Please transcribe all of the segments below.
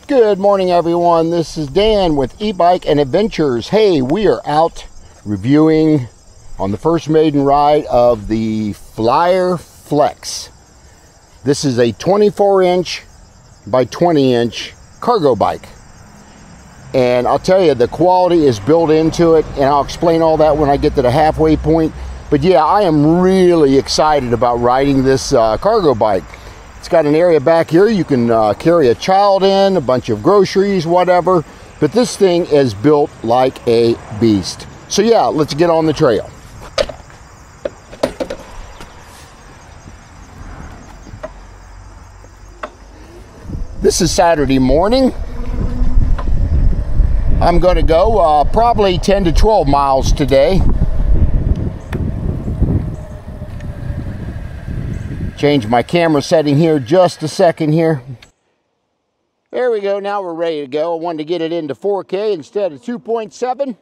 Good morning, everyone. This is Dan with E-Bike and Adventures. Hey, we are out reviewing on the first maiden ride of the Flyer Flex. This is a 24-inch by 20-inch cargo bike. And I'll tell you, the quality is built into it, and I'll explain all that when I get to the halfway point. But yeah, I am really excited about riding this cargo bike. It's got an area back here you can carry a child in, a bunch of groceries, whatever. But this thing is built like a beast. So yeah, let's get on the trail. This is Saturday morning. I'm going to go probably 10 to 12 miles today. Change my camera setting here just a second here. There we go. Now we're ready to go. I wanted to get it into 4K instead of 2.7.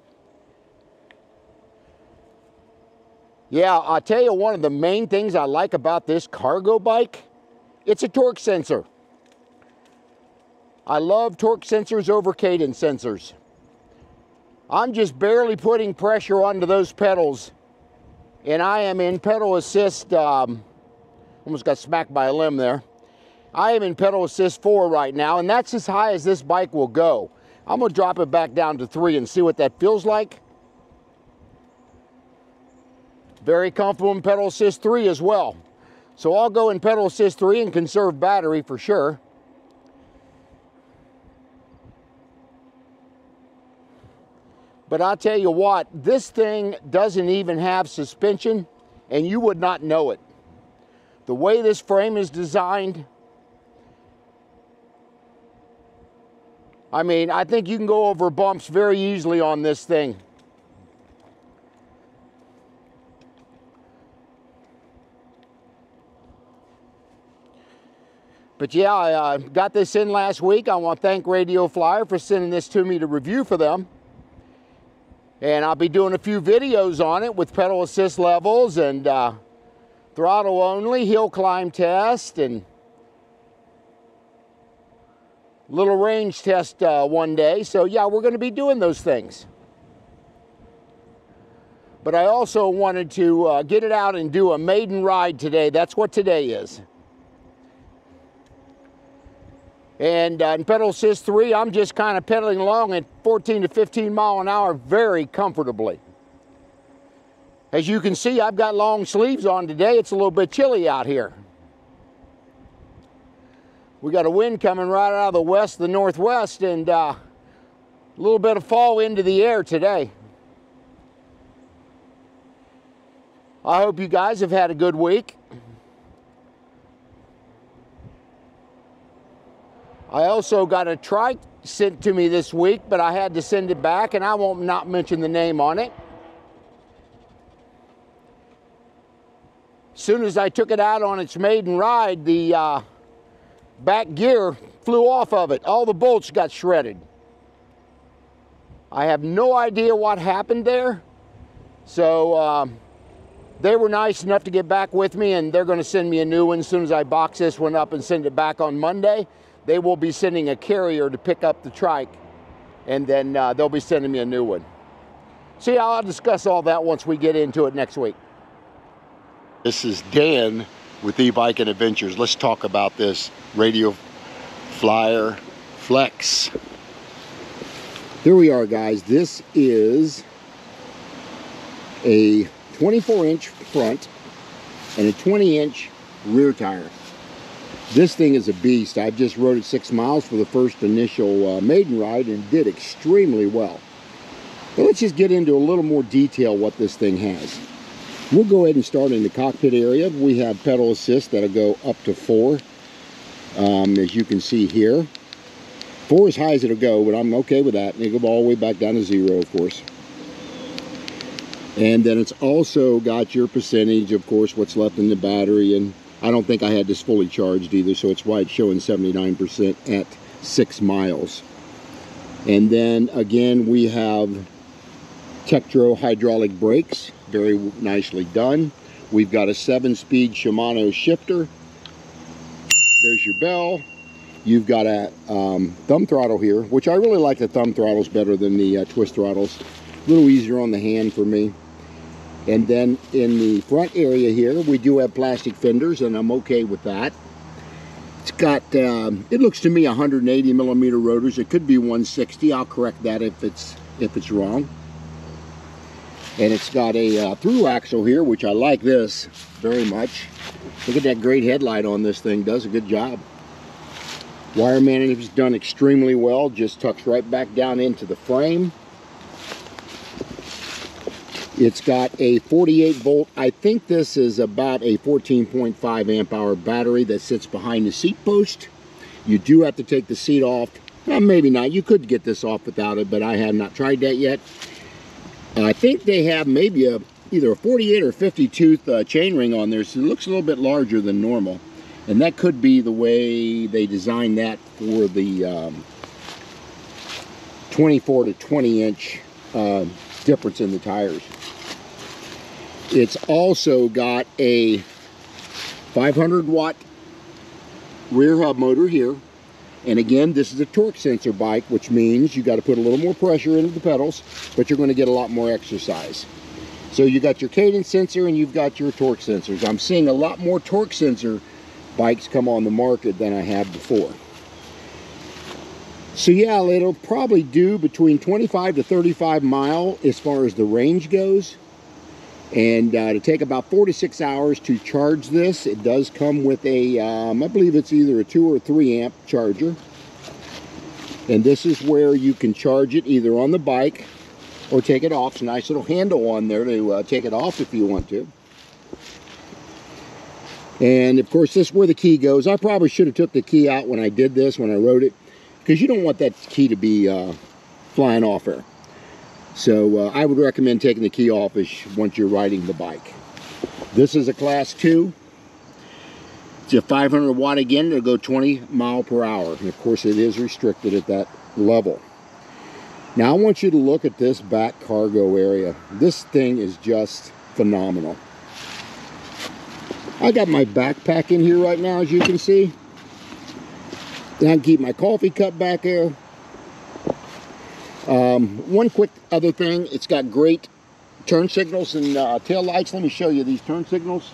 Yeah, I'll tell you, one of the main things I like about this cargo bike, it's a torque sensor. I love torque sensors over cadence sensors. I'm just barely putting pressure onto those pedals, and I am in pedal assist. Almost got smacked by a limb there. I am in pedal assist 4 right now, and that's as high as this bike will go. I'm going to drop it back down to 3 and see what that feels like. Very comfortable in pedal assist 3 as well. So I'll go in pedal assist 3 and conserve battery for sure. But I'll tell you what, this thing doesn't even have suspension, and you would not know it. The way this frame is designed, I mean, I think you can go over bumps very easily on this thing. But yeah, I got this in last week. I want to thank Radio Flyer for sending this to me to review for them. And I'll be doing a few videos on it with pedal assist levels and throttle only, hill climb test, and little range test one day. So yeah, we're going to be doing those things. But I also wanted to get it out and do a maiden ride today. That's what today is. And in pedal assist 3, I'm just kind of pedaling along at 14 to 15 mile an hour very comfortably. As you can see, I've got long sleeves on today. It's a little bit chilly out here. We got a wind coming right out of the west, the northwest, and a little bit of fall into the air today. I hope you guys have had a good week. I also got a trike sent to me this week, but I had to send it back, and I won't not mention the name on it. As soon as I took it out on its maiden ride, the back gear flew off of it. All the bolts got shredded. I have no idea what happened there. So they were nice enough to get back with me, and they're going to send me a new one as soon as I box this one up and send it back on Monday. They will be sending a carrier to pick up the trike, and then they'll be sending me a new one. See, I'll discuss all that once we get into it next week. This is Dan with E-Bike and Adventures. Let's talk about this Radio Flyer Flex. Here we are, guys. This is a 24-inch front and a 20-inch rear tire. This thing is a beast. I just rode it 6 miles for the first initial maiden ride and did extremely well. But let's just get into a little more detail what this thing has. We'll go ahead and start in the cockpit area. We have pedal assist that'll go up to 4, as you can see here. 4 is high as it'll go, but I'm okay with that. And it'll go all the way back down to 0, of course. And then it's also got your percentage, of course, what's left in the battery. And I don't think I had this fully charged either, so it's why it's showing 79% at 6 miles. And then again, we have Tektro hydraulic brakes, very nicely done. We've got a 7-speed Shimano shifter. There's your bell. You've got a thumb throttle here, which I really like the thumb throttles better than the twist throttles. A little easier on the hand for me. And then in the front area here, we do have plastic fenders, and I'm okay with that. It's got, it looks to me 180 millimeter rotors. It could be 160. I'll correct that if it's wrong. And it's got a through axle here, which I like this very much. Look at that great headlight on this thing. Does a good job. Wire management is done extremely well. Just tucks right back down into the frame. It's got a 48 volt, I think this is about a 14.5 amp hour battery that sits behind the seat post. You do have to take the seat off. Well, maybe not. You could get this off without it, but I have not tried that yet. I think they have maybe either a 48 or 50 tooth chainring on there, so it looks a little bit larger than normal. And that could be the way they designed that for the 24 to 20 inch difference in the tires. It's also got a 500 watt rear hub motor here. And again, this is a torque sensor bike, which means you got to put a little more pressure into the pedals, but you're going to get a lot more exercise. So you got your cadence sensor and you've got your torque sensors. I'm seeing a lot more torque sensor bikes come on the market than I have before. So yeah, it'll probably do between 25 to 35 mile as far as the range goes. And to take about 4 to 6 hours to charge this. It does come with a, I believe it's either a 2 or 3 amp charger. And this is where you can charge it either on the bike or take it off. It's a nice little handle on there to take it off if you want to. And of course, this is where the key goes. I probably should have took the key out when I did this, when I rode it, because you don't want that key to be flying off there. So I would recommend taking the key off once you're riding the bike. This is a class 2. It's a 500 watt again. It'll go 20 mile per hour. And of course it is restricted at that level. Now I want you to look at this back cargo area. This thing is just phenomenal. I got my backpack in here right now, as you can see. And I can keep my coffee cup back there. One quick other thing, it's got great turn signals and tail lights. Let me show you these turn signals.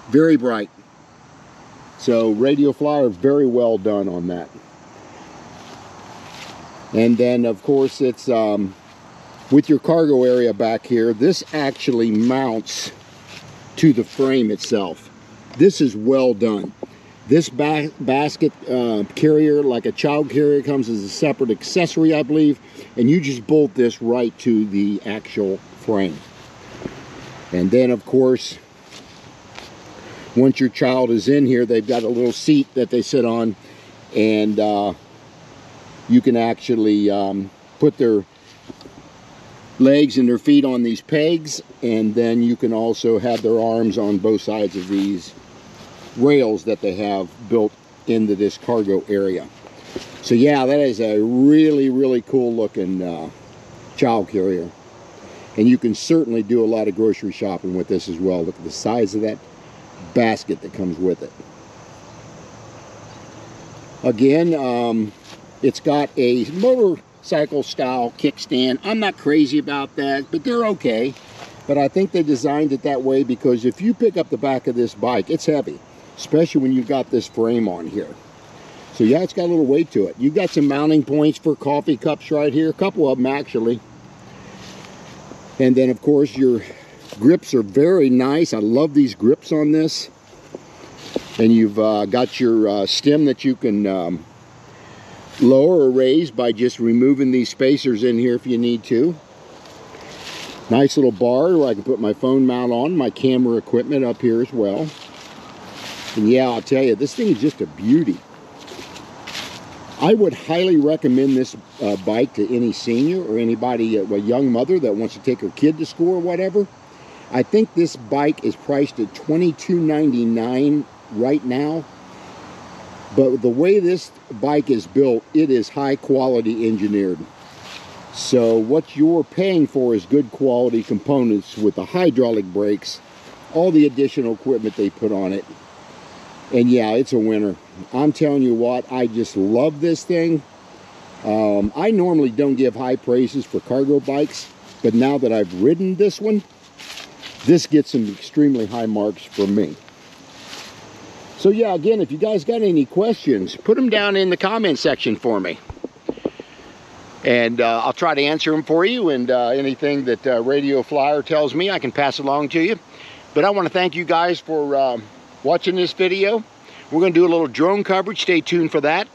Very bright. So Radio Flyer, very well done on that. And then of course it's with your cargo area back here, this actually mounts to the frame itself. This is well done. This basket carrier, like a child carrier, comes as a separate accessory, I believe, and you just bolt this right to the actual frame. And then, of course, once your child is in here, they've got a little seat that they sit on, and you can actually put their legs and their feet on these pegs, and then you can also have their arms on both sides of these rails that they have built into this cargo area. So yeah, that is a really, really cool looking child carrier. And you can certainly do a lot of grocery shopping with this as well. Look at the size of that basket that comes with it. Again, it's got a motorcycle style kickstand. I'm not crazy about that, but they're okay. But I think they designed it that way because if you pick up the back of this bike, it's heavy, especially when you've got this frame on here. So yeah, it's got a little weight to it. You've got some mounting points for coffee cups right here, a couple of them actually. And then of course your grips are very nice. I love these grips on this. And you've got your stem that you can lower or raise by just removing these spacers in here if you need to. Nice little bar where I can put my phone mount on, my camera equipment up here as well. And yeah, I'll tell you, this thing is just a beauty. I would highly recommend this bike to any senior or anybody, a young mother that wants to take her kid to school or whatever. I think this bike is priced at $22.99 right now. But the way this bike is built, it is high quality engineered. So what you're paying for is good quality components with the hydraulic brakes all the additional equipment they put on it. And yeah, it's a winner. I'm telling you what, I just love this thing. I normally don't give high praises for cargo bikes, but now that I've ridden this one, this gets some extremely high marks for me. So yeah, again, if you guys got any questions, put them down in the comment section for me. And I'll try to answer them for you, and anything that Radio Flyer tells me, I can pass along to you. But I want to thank you guys for watching this video. We're going to do a little drone coverage. Stay tuned for that.